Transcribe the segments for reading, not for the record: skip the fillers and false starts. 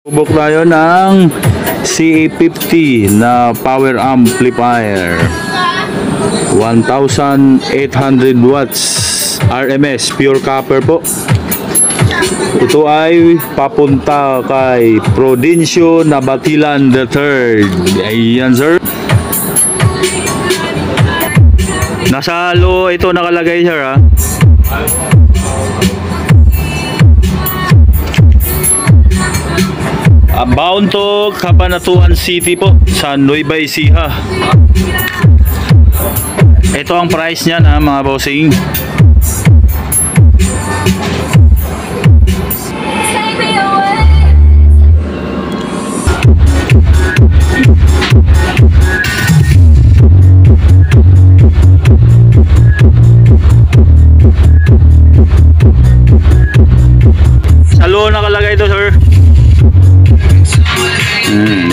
Subok tayo ng CA50 na power amplifier 1800 watts RMS pure copper po. Ito ay papunta kay Prudencio Nabatilan III. Ayan sir. Nasa halo ito nakalagay sir ha. Bound to Cabanatuan City po sa Nueva Ecija. Ito ang price niya na mga bossing. Sa loob nakalagay ito sir.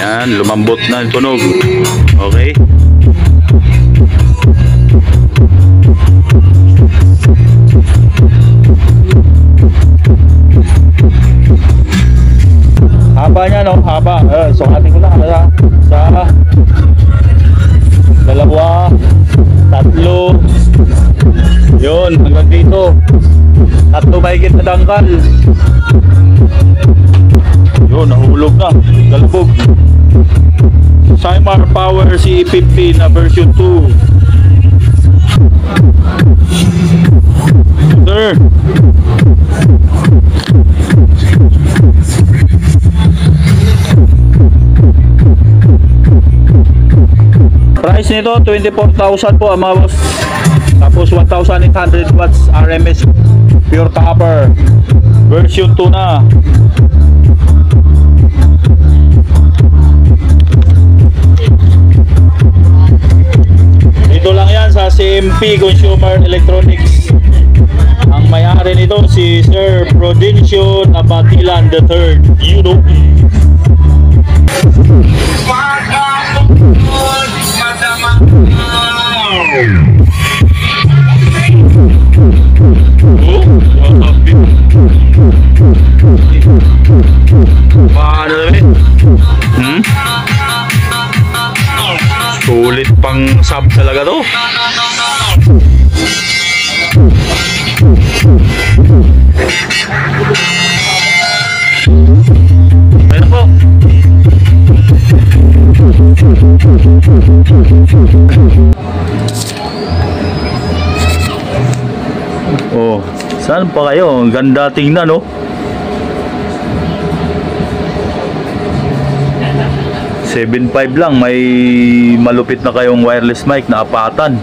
Yan, lumambot na yung tunog. Okay. Haba niya no, haba. Sukatin ko lang sa dalawa, tatlo. Yun, hanggang dito. Tatlo mahigit na dangkal. Yun, nahulog na. Galbog. Cymar Power CA50 na version 2. Sir. Price nito 24,000 po mga boss. Tapos 1,800 watts RMS pure copper version 2 na. Dito lang yan sa CMP Consumer Electronics. Ang may-ari nito si Sir Prudencio Nabatilan III. You know. Paano namin? Sulit pang sub talaga to. Ayun po. Oh, saan pa kayo? Ang ganda tingnan no. $7.5 lang, may malupit na kayong wireless mic na apatan.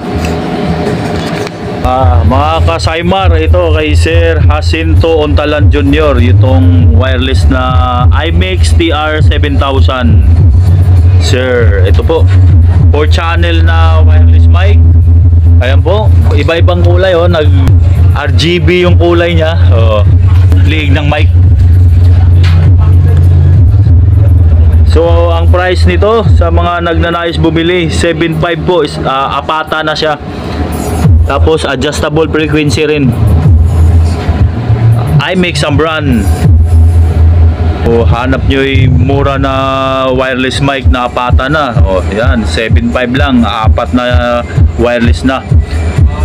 Mga ka-Cymar, ito kay Sir Jacinto Ontalan Jr. Itong wireless na IMEX TR7000. Sir, ito po 4 channel na wireless mic. Ayan po, iba-ibang kulay oh, nag RGB yung kulay niya. Liig ng mic. So ang price nito sa mga nagnanais bumili, 7.5 po, apata na siya. Tapos adjustable frequency rin. IMEX ang brand. O hanap nyo yung mura na wireless mic na apata na. O yan, 7.5 lang, apat na wireless na.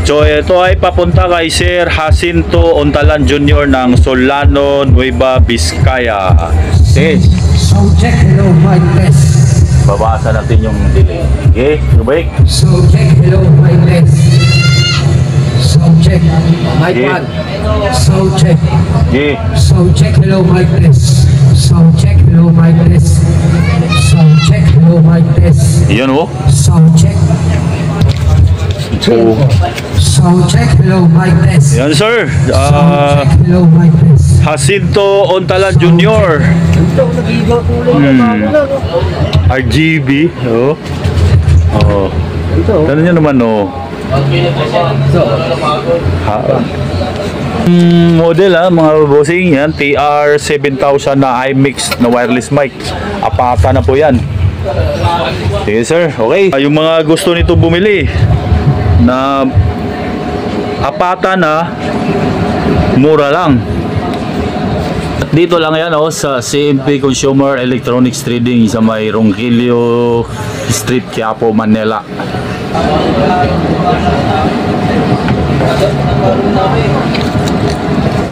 So ito ay papunta kay Sir Jacinto Ontalan Jr. ng Solano, Nueva Vizcaya. Yes. So check, hello, mic test. Babasa natin yung delay. Okay, Rubik. So check, hello, mic test. So check, mic Yeah. 1. So check. Okay. So check, hello, mic test. So check, hello, mic test. So check, hello, mic test. Yan oh. So check. So, So check, hello, mic test. yan sir. So check, hello, mic test. Jacinto Ontalan Jr. RGB. Oh. Oh. Ano nyo naman oh. Model mga bossing yan, TR7000 na IMEX na wireless mic. Apata na po yan. Yes sir, okay. Yung mga gusto nito bumili na apata na, mura lang. Dito lang yan sa CMP Consumer Electronics Trading sa may Ronquillo Street, Quiapo, Manila.